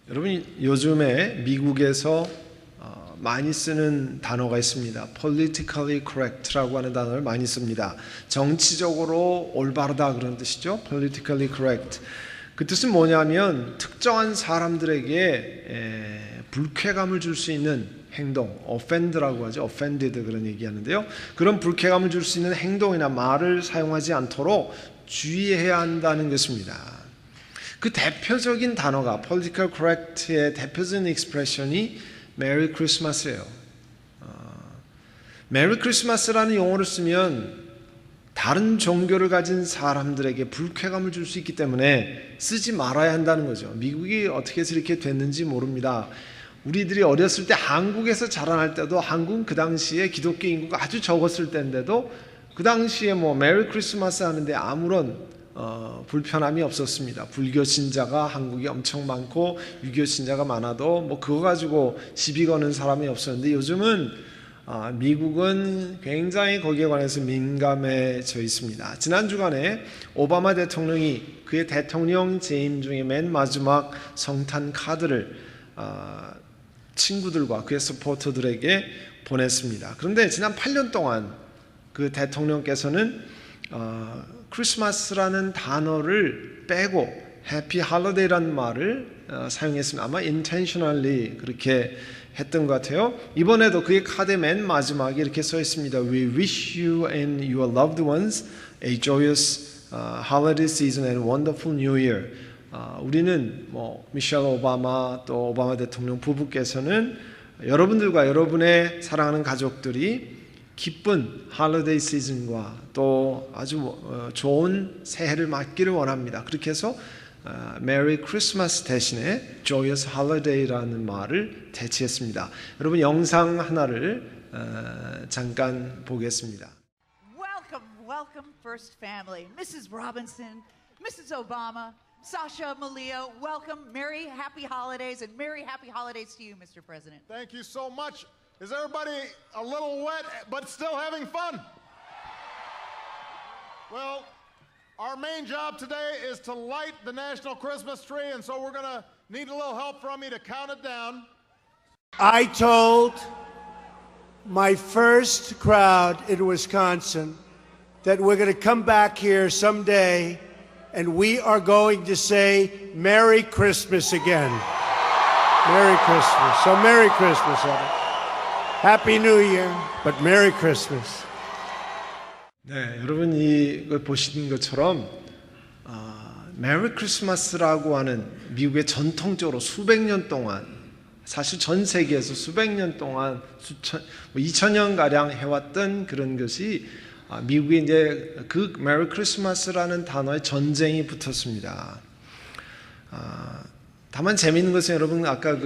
여러분 요즘에 미국에서 많이 쓰는 단어가 있습니다. politically correct라고 하는 단어를 많이 씁니다. 정치적으로 올바르다 그런 뜻이죠. politically correct. 그 뜻은 뭐냐면 특정한 사람들에게 불쾌감을 줄 수 있는 행동, offend라고 하죠. offended 그런 얘기하는데요. 그런 불쾌감을 줄 수 있는 행동이나 말을 사용하지 않도록 주의해야 한다는 것입니다. 그 대표적인 단어가 political correct의 대표적인 expression이 메리 크리스마스예요. 메리 크리스마스라는 용어를 쓰면 다른 종교를 가진 사람들에게 불쾌감을 줄 수 있기 때문에 쓰지 말아야 한다는 거죠. 미국이 어떻게 해서 이렇게 됐는지 모릅니다. 우리들이 어렸을 때 한국에서 자라날 때도 한국은 그 당시에 기독교 인구가 아주 적었을 때인데도 그 당시에 메리 크리스마스 하는데 아무런 불편함이 없었습니다. 불교 신자가 한국에 엄청 많고 유교 신자가 많아도 그거 가지고 시비 거는 사람이 없었는데 요즘은 미국은 굉장히 거기에 관해서 민감해져 있습니다. 지난 주간에 오바마 대통령이 그의 대통령 재임 중에 맨 마지막 성탄 카드를 친구들과 그의 서포터들에게 보냈습니다. 그런데 지난 8년 동안 그 대통령께서는 크리스마스라는 단어를 빼고 해피 할리데이라는 말을 사용했습니다. 아마 intentionally 그렇게 했던 것 같아요. 이번에도 그의 카드의 맨 마지막에 이렇게 써 있습니다. We wish you and your loved ones a joyous holiday season and wonderful new year. 우리는 미셸 오바마 또 오바마 대통령 부부께서는 여러분들과 여러분의 사랑하는 가족들이 기쁜 할리데이 시즌과 또 아주 좋은 새해를 맞기를 원합니다. 그렇게 해서 메리 크리스마스 대신에 joyous holiday라는 말을 대체했습니다. 여러분 영상 하나를 잠깐 보겠습니다. Welcome, welcome, First Family. Mrs. Robinson, Mrs. Obama, Sasha Malia, welcome. Merry Happy Holidays and Merry Happy Holidays to you, Mr. President. Thank you so much. Is everybody a little wet but still having fun? Well, our main job today is to light the national Christmas tree, and so we're going to need a little help from you to count it down. I told my first crowd in Wisconsin that we're going to come back here someday and we are going to say Merry Christmas again. Merry Christmas. So Merry Christmas, everyone. Happy New Year, but Merry Christmas. 네, 여러분 이걸 보시는 것처럼 메리 크리스마스라고 하는 미국의 전통적으로 수백 년 동안 사실 전 세계에서 수백 년 동안 2000년 가량 해왔던 그런 것이 미국에 이제 그 메리 크리스마스라는 단어에 전쟁이 붙었습니다. 다만 재미있는 것은 여러분 아까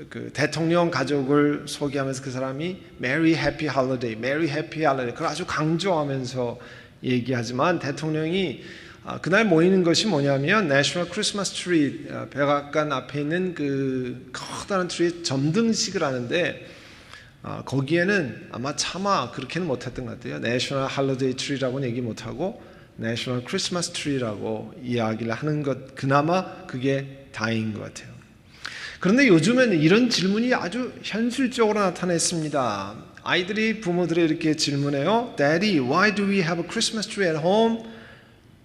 그 대통령 가족을 소개하면서 그 사람이 Merry Happy Holiday, Merry Happy Holiday 그걸 아주 강조하면서 얘기하지만 대통령이 그날 모이는 것이 뭐냐면 National Christmas Tree 백악관 앞에 있는 그 커다란 트리에 점등식을 하는데 거기에는 아마 차마 그렇게는 못했던 것 같아요. National Holiday Tree라고는 얘기 못하고 National Christmas Tree라고 이야기를 하는 것 그나마 그게 다행인 것 같아요. 그런데 요즘에는 이런 질문이 아주 현실적으로 나타났습니다. 아이들이 부모들에 이렇게 질문해요. Daddy, why do we have a Christmas tree at home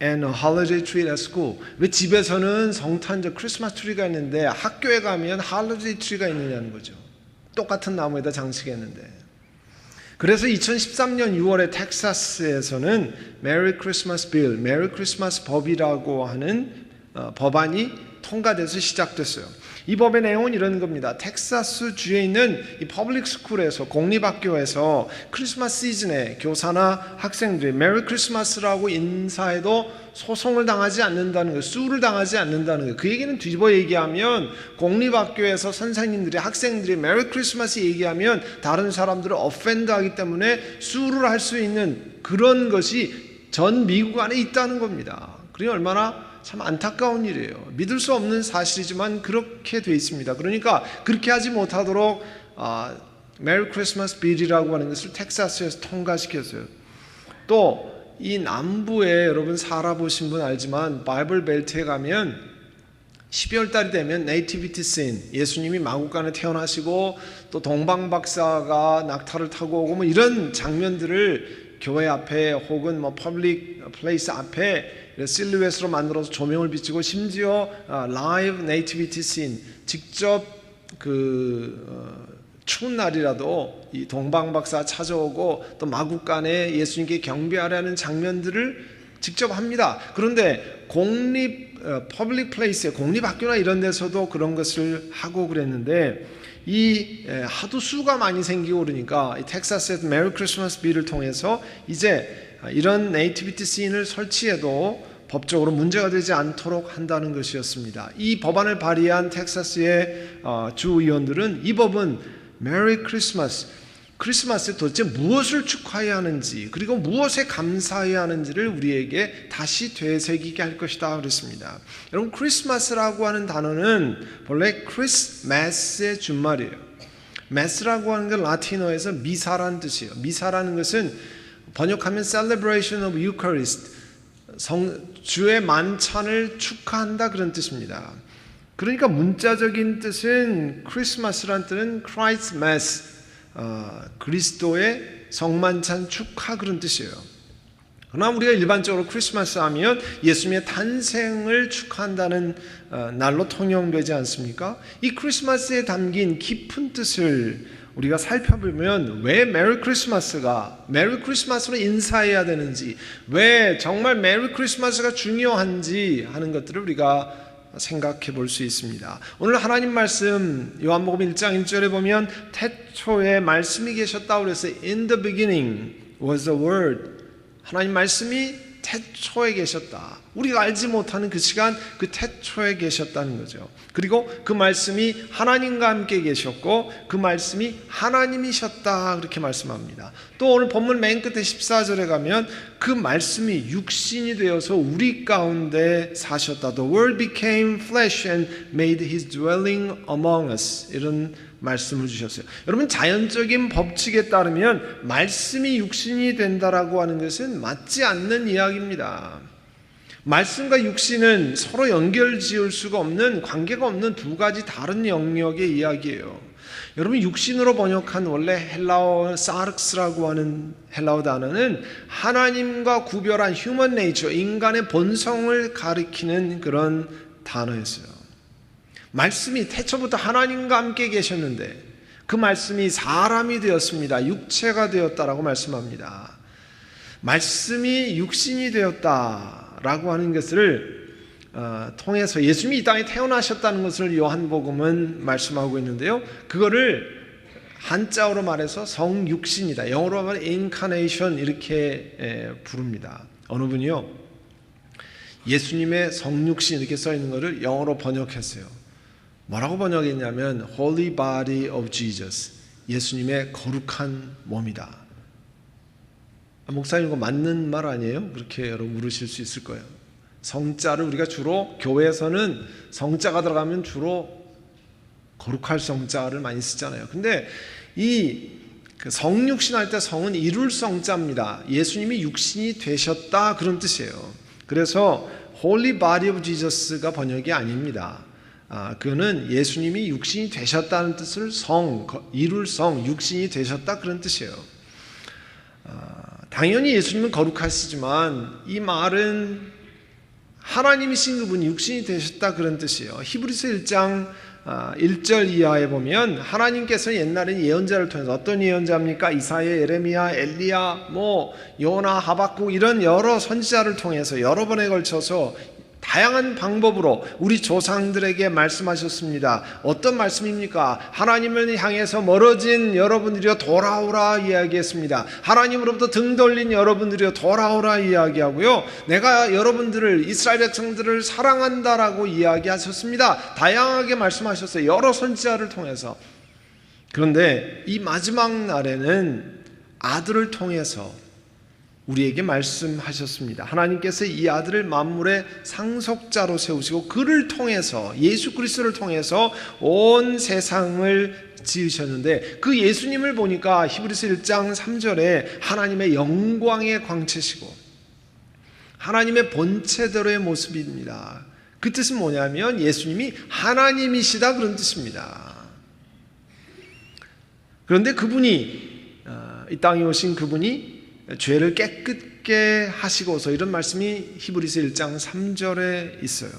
and a holiday tree at school? 왜 집에서는 성탄절 크리스마스 트리가 있는데 학교에 가면 holiday tree가 있느냐는 거죠. 똑같은 나무에다 장식했는데. 그래서 2013년 6월에 텍사스에서는 Merry Christmas Bill, Merry Christmas 법이라고 하는 법안이 통과돼서 시작됐어요. 이 법의 내용은 이런 겁니다. 텍사스 주에 있는 이 퍼블릭 스쿨에서 공립학교에서 크리스마스 시즌에 교사나 학생들이 메리 크리스마스라고 인사해도 소송을 당하지 않는다는 거예요. 수를 당하지 않는다는 거예요. 그 얘기는 뒤집어 얘기하면 공립학교에서 선생님들이 학생들이 메리 크리스마스 얘기하면 다른 사람들을 offend하기 때문에 수를 할 수 있는 그런 것이 전 미국 안에 있다는 겁니다. 그러니 얼마나 참 안타까운 일이에요. 믿을 수 없는 사실이지만 그렇게 돼 있습니다. 그러니까 그렇게 하지 못하도록 메리 크리스마스 빌이라고 하는 것을 텍사스에서 통과시켰어요. 또 이 남부에 여러분 살아보신 분 알지만 바이블 벨트에 가면 12월 달이 되면 네이티비티 씬, 예수님이 마구간에 태어나시고 또 동방박사가 낙타를 타고 오고 뭐 이런 장면들을 교회 앞에 혹은 뭐 퍼블릭 플레이스 앞에 실루엣으로 만들어서 조명을 비치고 심지어 라이브 네이티비티 씬, 직접 추운 날이라도 이 동방박사 찾아오고 또 마구간에 예수님께 경배하라는 장면들을 직접 합니다. 그런데 퍼블릭 플레이스에 공립학교나 이런 데서도 그런 것을 하고 그랬는데 이 하도 수가 많이 생기고 그러니까 이 텍사스에서 메리 크리스마스 빌을 통해서 이제 이런 네이티비티 씬을 설치해도 법적으로 문제가 되지 않도록 한다는 것이었습니다. 이 법안을 발의한 텍사스의 주의원들은 이 법은 메리 크리스마스, 크리스마스에 도대체 무엇을 축하해야 하는지 그리고 무엇에 감사해야 하는지를 우리에게 다시 되새기게 할 것이다 그랬습니다. 여러분, 크리스마스라고 하는 단어는 본래 크리스마스의 준말이에요. 마스라고 하는 건 라틴어에서 미사라는 뜻이에요. 미사라는 것은 번역하면 celebration of Eucharist, 주의 만찬을 축하한다 그런 뜻입니다. 그러니까 문자적인 뜻은 크리스마스라는 뜻은 Christ Mass, 그리스도의 성만찬 축하 그런 뜻이에요. 그러나 우리가 일반적으로 크리스마스 하면 예수님의 탄생을 축하한다는 날로 통용되지 않습니까? 이 크리스마스에 담긴 깊은 뜻을 우리가 살펴보면 왜 메리 크리스마스로 인사해야 되는지, 왜 정말 메리 크리스마스가 중요한지 하는 것들을 우리가 생각해 볼 수 있습니다. 오늘 하나님 말씀 요한복음 1장 1절에 보면 태초에 말씀이 계셨다고 그래서 In the beginning was the word. 하나님 말씀이 태초에 계셨다. 우리가 알지 못하는 그 시간, 그 태초에 계셨다는 거죠. 그리고 그 말씀이 하나님과 함께 계셨고 그 말씀이 하나님이셨다 그렇게 말씀합니다. 또 오늘 본문 맨 끝에 14절에 가면 그 말씀이 육신이 되어서 우리 가운데 사셨다. The word became flesh and made his dwelling among us. 이런 말씀을 주셨어요. 여러분, 자연적인 법칙에 따르면 말씀이 육신이 된다라고 하는 것은 맞지 않는 이야기입니다. 말씀과 육신은 서로 연결 지을 수가 없는, 관계가 없는 두 가지 다른 영역의 이야기예요. 여러분, 육신으로 번역한 원래 헬라어 사르스라고 하는 헬라어 단어는 하나님과 구별한 human nature, 인간의 본성을 가리키는 그런 단어였어요. 말씀이 태초부터 하나님과 함께 계셨는데 그 말씀이 사람이 되었습니다. 육체가 되었다라고 말씀합니다. 말씀이 육신이 되었다라고 하는 것을 통해서 예수님이 이 땅에 태어나셨다는 것을 요한복음은 말씀하고 있는데요. 그거를 한자어로 말해서 성육신이다. 영어로 하면 incarnation 이렇게 부릅니다. 어느 분이요, 예수님의 성육신 이렇게 써 있는 것을 영어로 번역했어요. 뭐라고 번역했냐면 Holy Body of Jesus, 예수님의 거룩한 몸이다. 목사님 이거 맞는 말 아니에요? 그렇게 여러분 물으실 수 있을 거예요. 성자를 우리가 주로 교회에서는 성자가 들어가면 주로 거룩할 성자를 많이 쓰잖아요. 근데 이 성육신 할 때 성은 이룰 성자입니다. 예수님이 육신이 되셨다 그런 뜻이에요. 그래서 Holy Body of Jesus가 번역이 아닙니다. 그는 예수님이 육신이 되셨다는 뜻을 이룰 육신이 되셨다 그런 뜻이에요. 당연히 예수님은 거룩하시지만 이 말은 하나님이신 그분이 육신이 되셨다 그런 뜻이에요. 히브리서 1장 1절 이하에 보면 하나님께서 옛날에는 예언자를 통해서, 어떤 예언자입니까? 이사야, 예레미야, 엘리야, 요나, 하박국 이런 여러 선지자를 통해서 여러 번에 걸쳐서 다양한 방법으로 우리 조상들에게 말씀하셨습니다. 어떤 말씀입니까? 하나님을 향해서 멀어진 여러분들이여 돌아오라 이야기했습니다. 하나님으로부터 등 돌린 여러분들이여 돌아오라 이야기하고요, 내가 여러분들을, 이스라엘 백성들을 사랑한다라고 이야기하셨습니다. 다양하게 말씀하셨어요. 여러 선지자를 통해서. 그런데 이 마지막 날에는 아들을 통해서 우리에게 말씀하셨습니다. 하나님께서 이 아들을 만물의 상속자로 세우시고 그를 통해서, 예수 그리스도를 통해서 온 세상을 지으셨는데 그 예수님을 보니까 히브리서 1장 3절에 하나님의 영광의 광채시고 하나님의 본체대로의 모습입니다. 그 뜻은 뭐냐면 예수님이 하나님이시다 그런 뜻입니다. 그런데 그분이 이 땅에 오신 그분이 죄를 깨끗게 하시고서 이런 말씀이 히브리서 1장 3절에 있어요.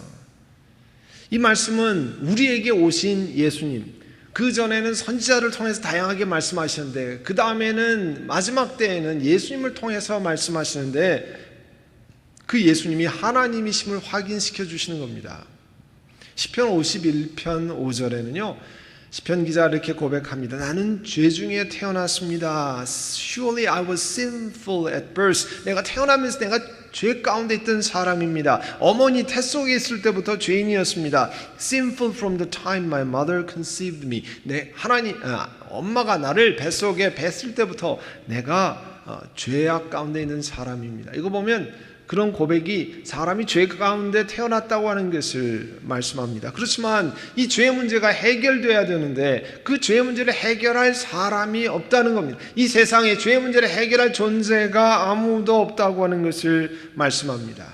이 말씀은 우리에게 오신 예수님, 그 전에는 선지자를 통해서 다양하게 말씀하시는데 그 다음에는 마지막 때에는 예수님을 통해서 말씀하시는데 그 예수님이 하나님이심을 확인시켜 주시는 겁니다. 시편 51편 5절에는요 시편 기자가 이렇게 고백합니다. 나는 죄 중에 태어났습니다. Surely I was sinful at birth. 내가 태어나면서 내가 죄 가운데 있던 사람입니다. 어머니 태 속에 있을 때부터 죄인이었습니다. Sinful from the time my mother conceived me. 엄마가 나를 뱃속에 뱄을 때부터 내가 죄악 가운데 있는 사람입니다. 이거 보면 그런 고백이 사람이 죄 가운데 태어났다고 하는 것을 말씀합니다. 그렇지만 이 죄의 문제가 해결돼야 되는데 그 죄의 문제를 해결할 사람이 없다는 겁니다. 이 세상에 죄의 문제를 해결할 존재가 아무도 없다고 하는 것을 말씀합니다.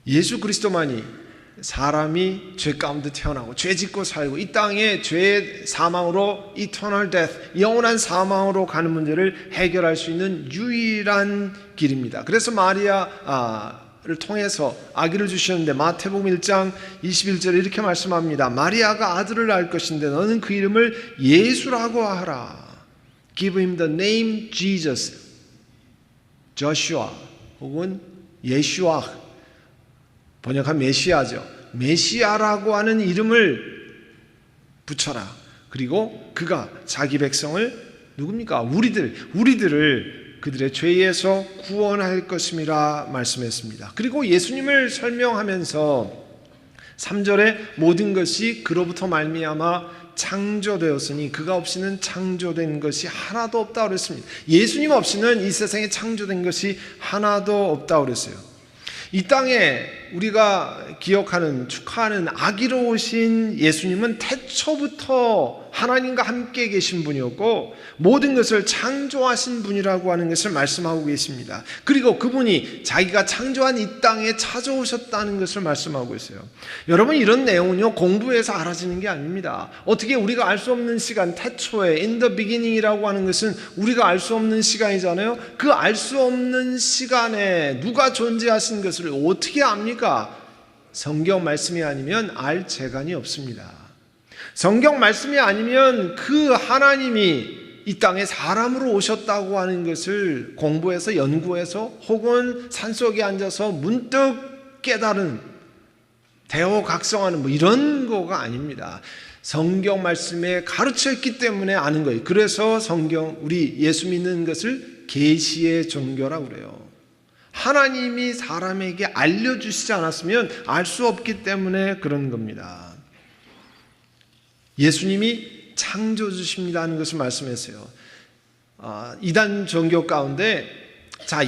예수 그리스도만이 사람이 죄 가운데 태어나고 죄 짓고 살고 이 땅에 죄의 사망으로 eternal death, 영원한 사망으로 가는 문제를 해결할 수 있는 유일한 길입니다. 그래서 마리아를 통해서 아기를 주셨는데 마태복음 1장 21절에 이렇게 말씀합니다. 마리아가 아들을 낳을 것인데 너는 그 이름을 예수라고 하라. Give him the name Jesus, Joshua 혹은 예슈아, 번역한 메시아죠. 메시아라고 하는 이름을 붙여라. 그리고 그가 자기 백성을 누굽니까? 우리들을 그들의 죄에서 구원할 것임이라 말씀했습니다. 그리고 예수님을 설명하면서 3절에 모든 것이 그로부터 말미암아 창조되었으니 그가 없이는 창조된 것이 하나도 없다고 그랬습니다. 예수님 없이는 이 세상에 창조된 것이 하나도 없다고 그랬어요. 이 땅에 우리가 기억하는 축하하는 아기로 오신 예수님은 태초부터 하나님과 함께 계신 분이었고 모든 것을 창조하신 분이라고 하는 것을 말씀하고 계십니다. 그리고 그분이 자기가 창조한 이 땅에 찾아오셨다는 것을 말씀하고 있어요. 여러분 이런 내용은요 공부해서 알아지는 게 아닙니다. 어떻게 우리가 알 수 없는 시간 태초에 in the beginning이라고 하는 것은 우리가 알 수 없는 시간이잖아요. 그 알 수 없는 시간에 누가 존재하신 것을 어떻게 압니까? 성경 말씀이 아니면 알 재간이 없습니다. 성경 말씀이 아니면 그 하나님이 이 땅에 사람으로 오셨다고 하는 것을 공부해서 연구해서 혹은 산속에 앉아서 문득 깨달은 대호각성하는 이런 거가 아닙니다. 성경 말씀에 가르쳤기 때문에 아는 거예요. 그래서 우리 예수 믿는 것을 계시의 종교라고 그래요. 하나님이 사람에게 알려주시지 않았으면 알 수 없기 때문에 그런 겁니다. 예수님이 창조주십니다는 것을 말씀했어요. 이단 종교 가운데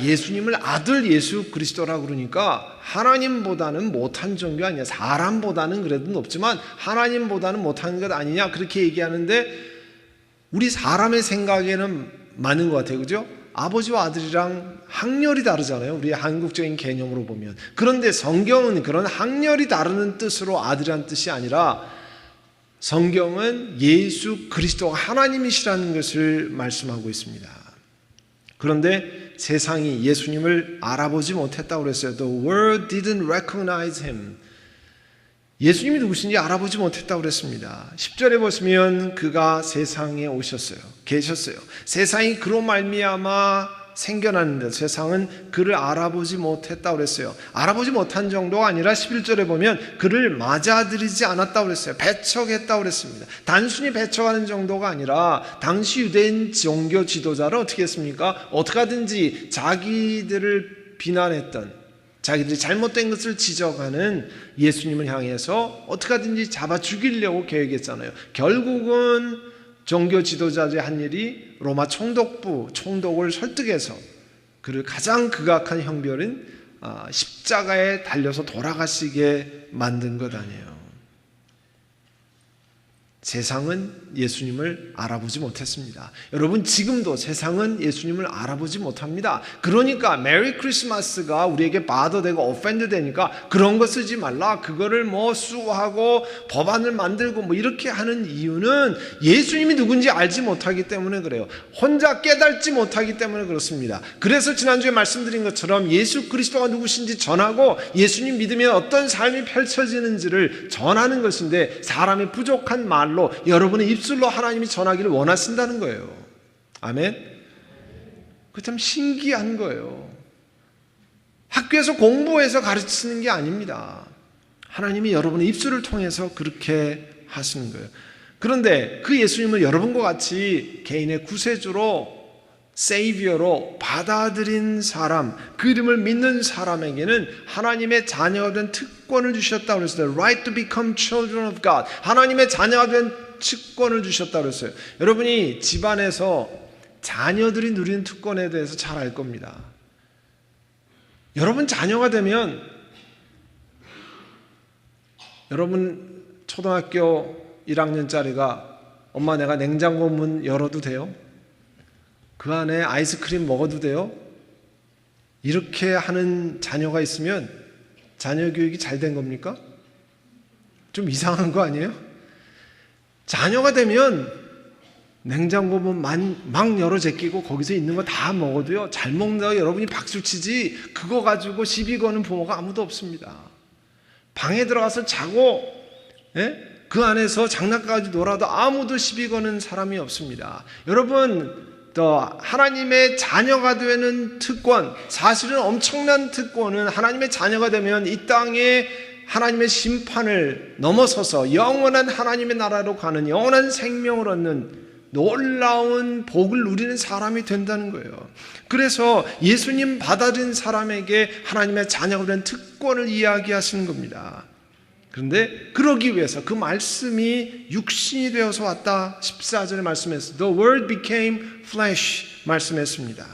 예수님을 아들 예수 그리스도라고 그러니까 하나님보다는 못한 종교 아니냐, 사람보다는 그래도 높지만 하나님보다는 못한 것 아니냐 그렇게 얘기하는데 우리 사람의 생각에는 맞는 것 같아요. 그죠? 아버지와 아들이랑 학렬이 다르잖아요. 우리 한국적인 개념으로 보면. 그런데 성경은 그런 학렬이 다르는 뜻으로 아들이라는 뜻이 아니라 성경은 예수 그리스도가 하나님이시라는 것을 말씀하고 있습니다. 그런데 세상이 예수님을 알아보지 못했다고 그랬어요. The world didn't recognize him. 예수님이 누구신지 알아보지 못했다고 그랬습니다. 10절에 보시면 그가 세상에 오셨어요. 계셨어요. 세상이 그로 말미암아 생겨났는데 세상은 그를 알아보지 못했다고 그랬어요. 알아보지 못한 정도가 아니라 11절에 보면 그를 맞아들이지 않았다고 그랬어요. 배척했다고 그랬습니다. 단순히 배척하는 정도가 아니라 당시 유대인 종교 지도자를 어떻게 했습니까? 어떻게 하든지 자기들을 비난했던, 자기들이 잘못된 것을 지적하는 예수님을 향해서 어떻게 하든지 잡아 죽이려고 계획했잖아요. 결국은 종교 지도자들이 한 일이 로마 총독을 설득해서 그를 가장 극악한 형벌인 십자가에 달려서 돌아가시게 만든 것 아니에요. 세상은 예수님을 알아보지 못했습니다. 여러분, 지금도 세상은 예수님을 알아보지 못합니다. 그러니까 메리 크리스마스가 우리에게 바더되고 오펜드 되니까 그런 거 쓰지 말라, 그거를 뭐 수하고 법안을 만들고 뭐 이렇게 하는 이유는 예수님이 누군지 알지 못하기 때문에 그래요. 혼자 깨닫지 못하기 때문에 그렇습니다. 그래서 지난주에 말씀드린 것처럼 예수 그리스도가 누구신지 전하고 예수님 믿으면 어떤 삶이 펼쳐지는지를 전하는 것인데, 사람의 부족한 말로 여러분의 입술로 하나님이 전하기를 원하신다는 거예요. 아멘. 그 참 신기한 거예요. 학교에서 공부해서 가르치는 게 아닙니다. 하나님이 여러분의 입술을 통해서 그렇게 하시는 거예요. 그런데 그 예수님을 여러분과 같이 개인의 구세주로, 세이비어로 받아들인 사람, 그 이름을 믿는 사람에게는 하나님의 자녀가 된 특권을 주셨다고 그랬어요. Right to become children of God. 하나님의 자녀가 된 특권을 주셨다고 그랬어요. 여러분이 집안에서 자녀들이 누리는 특권에 대해서 잘 알 겁니다. 여러분 자녀가 되면, 여러분 초등학교 1학년짜리가 엄마 내가 냉장고 문 열어도 돼요? 그 안에 아이스크림 먹어도 돼요? 이렇게 하는 자녀가 있으면 자녀 교육이 잘 된 겁니까? 좀 이상한 거 아니에요? 자녀가 되면 냉장고 문 막 열어 제끼고 거기서 있는 거 다 먹어도요, 잘 먹는다고 여러분이 박수 치지 그거 가지고 시비 거는 부모가 아무도 없습니다. 방에 들어가서 자고 그 안에서 장난감 가지고 놀아도 아무도 시비 거는 사람이 없습니다. 여러분, 또 하나님의 자녀가 되는 특권, 사실은 엄청난 특권은 하나님의 자녀가 되면 이 땅에 하나님의 심판을 넘어서서 영원한 하나님의 나라로 가는 영원한 생명을 얻는 놀라운 복을 누리는 사람이 된다는 거예요. 그래서 예수님 받아들인 사람에게 하나님의 자녀가 된 특권을 이야기하시는 겁니다. 그런데 그러기 위해서 그 말씀이 육신이 되어서 왔다. 14절에 말씀했어요. The word became flesh 말씀했습니다.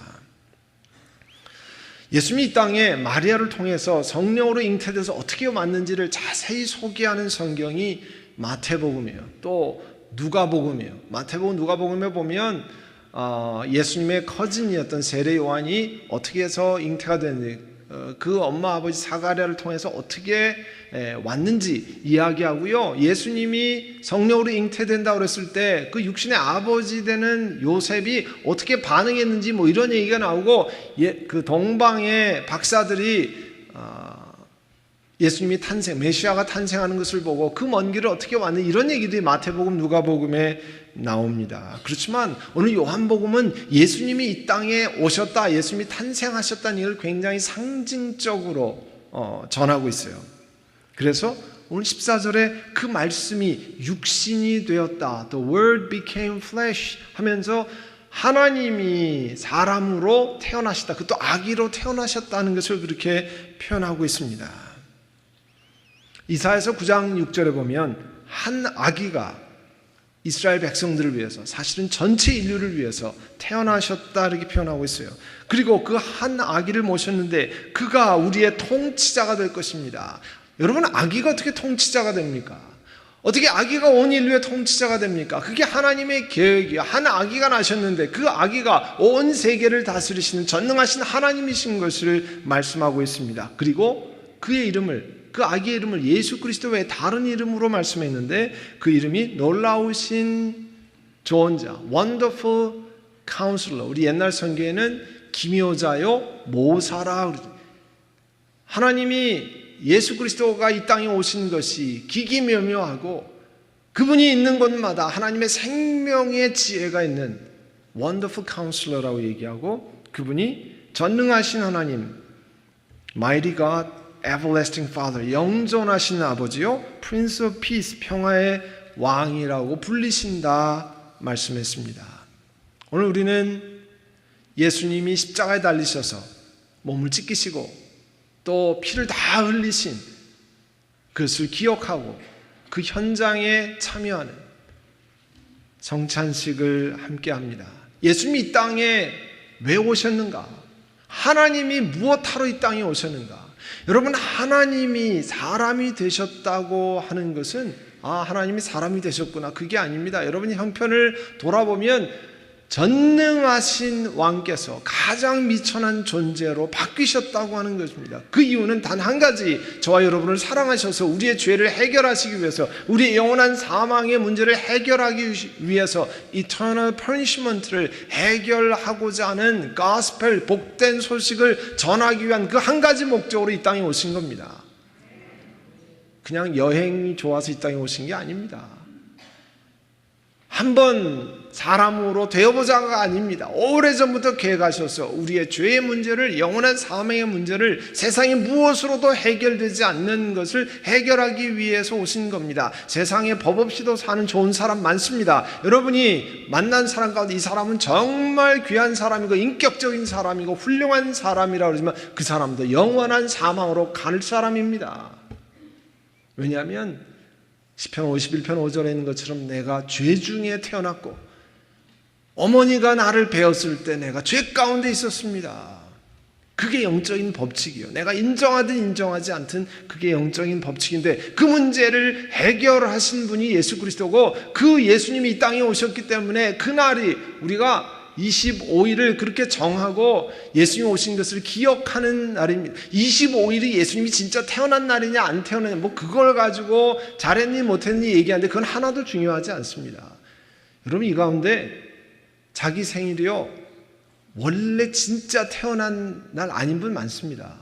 예수님이 이 땅에 마리아를 통해서 성령으로 잉태돼서 어떻게 왔는지를 자세히 소개하는 성경이 마태복음이에요. 또 누가복음이에요. 마태복음, 누가복음에 보면 예수님의 커진이었던 세례 요한이 어떻게 해서 잉태가 됐는지, 그 엄마 아버지 사가랴를 통해서 어떻게 왔는지 이야기하고요. 예수님이 성령으로 잉태된다고 그랬을 때 그 육신의 아버지 되는 요셉이 어떻게 반응했는지 뭐 이런 얘기가 나오고, 그 동방의 박사들이 예수님이 메시아가 탄생하는 것을 보고 그 먼 길을 어떻게 왔는지 이런 얘기들이 마태복음, 누가복음에 나옵니다. 그렇지만 오늘 요한복음은 예수님이 이 땅에 오셨다, 예수님이 탄생하셨다는 얘기를 굉장히 상징적으로 전하고 있어요. 그래서 오늘 14절에 그 말씀이 육신이 되었다, The word became flesh 하면서 하나님이 사람으로 태어나셨다, 그것도 아기로 태어나셨다는 것을 그렇게 표현하고 있습니다. 이사야서 9장 6절에 보면 한 아기가 이스라엘 백성들을 위해서, 사실은 전체 인류를 위해서 태어나셨다 이렇게 표현하고 있어요. 그리고 그 한 아기를 모셨는데 그가 우리의 통치자가 될 것입니다. 여러분, 아기가 어떻게 통치자가 됩니까? 어떻게 아기가 온 인류의 통치자가 됩니까? 그게 하나님의 계획이에요. 한 아기가 나셨는데 그 아기가 온 세계를 다스리시는 전능하신 하나님이신 것을 말씀하고 있습니다. 그리고 그의 이름을, 그 아기의 이름을 예수 그리스도 외에 다른 이름으로 말씀했는데 그 이름이 놀라우신 조언자, Wonderful Counselor. 우리 옛날 성경에는 기묘자요 모사라 그러죠. 하나님이 예수 그리스도가 이 땅에 오신 것이 기기묘묘하고 그분이 있는 곳마다 하나님의 생명의 지혜가 있는 Wonderful Counselor라고 얘기하고, 그분이 전능하신 하나님, Mighty God, Everlasting Father, 영존하신 아버지요, Prince of Peace, 평화의 왕이라고 불리신다 말씀했습니다. 오늘 우리는 예수님이 십자가에 달리셔서 몸을 찢기시고 또 피를 다 흘리신 그것을 기억하고 그 현장에 참여하는 성찬식을 함께합니다. 예수님이 이 땅에 왜 오셨는가? 하나님이 무엇하러 이 땅에 오셨는가? 여러분, 하나님이 사람이 되셨다고 하는 것은 하나님이 사람이 되셨구나. 그게 아닙니다. 여러분이 형편을 돌아보면 전능하신 왕께서 가장 미천한 존재로 바뀌셨다고 하는 것입니다. 그 이유는 단 한 가지, 저와 여러분을 사랑하셔서 우리의 죄를 해결하시기 위해서, 우리의 영원한 사망의 문제를 해결하기 위해서 eternal punishment를 해결하고자 하는 gospel, 복된 소식을 전하기 위한 그 한 가지 목적으로 이 땅에 오신 겁니다. 그냥 여행이 좋아서 이 땅에 오신 게 아닙니다. 한번 사람으로 되어보자가 아닙니다. 오래전부터 계획하셔서 우리의 죄의 문제를, 영원한 사망의 문제를 세상의 무엇으로도 해결되지 않는 것을 해결하기 위해서 오신 겁니다. 세상에 법 없이도 사는 좋은 사람 많습니다. 여러분이 만난 사람 가운데 이 사람은 정말 귀한 사람이고 인격적인 사람이고 훌륭한 사람이라고 그러지만 그 사람도 영원한 사망으로 갈 사람입니다. 왜냐하면 시편 51편 5절에 있는 것처럼 내가 죄 중에 태어났고 어머니가 나를 배웠을 때 내가 죄 가운데 있었습니다. 그게 영적인 법칙이에요. 내가 인정하든 인정하지 않든 그게 영적인 법칙인데 그 문제를 해결하신 분이 예수 그리스도고 그 예수님이 이 땅에 오셨기 때문에 그날이 우리가 25일을 그렇게 정하고 예수님이 오신 것을 기억하는 날입니다. 25일이 예수님이 진짜 태어난 날이냐 안 태어나냐 뭐 그걸 가지고 잘했니 못했니 얘기하는데 그건 하나도 중요하지 않습니다. 여러분 이 가운데 자기 생일이요 원래 진짜 태어난 날 아닌 분 많습니다.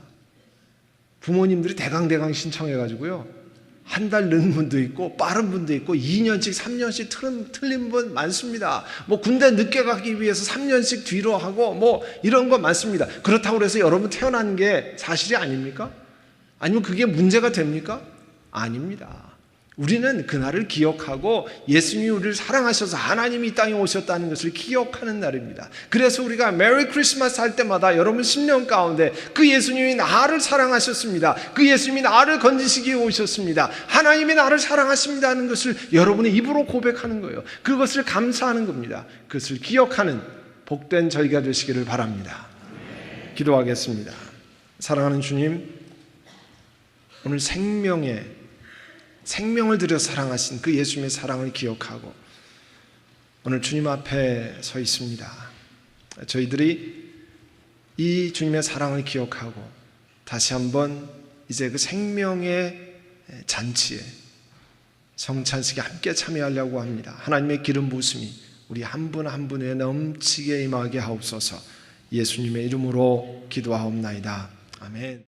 부모님들이 대강대강 신청해가지고요 한 달 늦은 분도 있고 빠른 분도 있고 2년씩 3년씩 틀린 분 많습니다. 뭐 군대 늦게 가기 위해서 3년씩 뒤로 하고 뭐 이런 거 많습니다. 그렇다고 해서 여러분 태어난 게 사실이 아닙니까? 아니면 그게 문제가 됩니까? 아닙니다. 우리는 그날을 기억하고 예수님이 우리를 사랑하셔서 하나님이 이 땅에 오셨다는 것을 기억하는 날입니다. 그래서 우리가 메리 크리스마스 할 때마다 여러분 10년 가운데 그 예수님이 나를 사랑하셨습니다. 그 예수님이 나를 건지시기 위해 오셨습니다. 하나님이 나를 사랑하십니다 하는 것을 여러분의 입으로 고백하는 거예요. 그것을 감사하는 겁니다. 그것을 기억하는 복된 저희가 되시기를 바랍니다. 기도하겠습니다. 사랑하는 주님, 오늘 생명을 들여 사랑하신 그 예수님의 사랑을 기억하고 오늘 주님 앞에 서 있습니다. 저희들이 이 주님의 사랑을 기억하고 다시 한번 이제 그 생명의 잔치에 성찬식에 함께 참여하려고 합니다. 하나님의 기름 부으심이 우리 한 분 한 분에 넘치게 임하게 하옵소서. 예수님의 이름으로 기도하옵나이다. 아멘.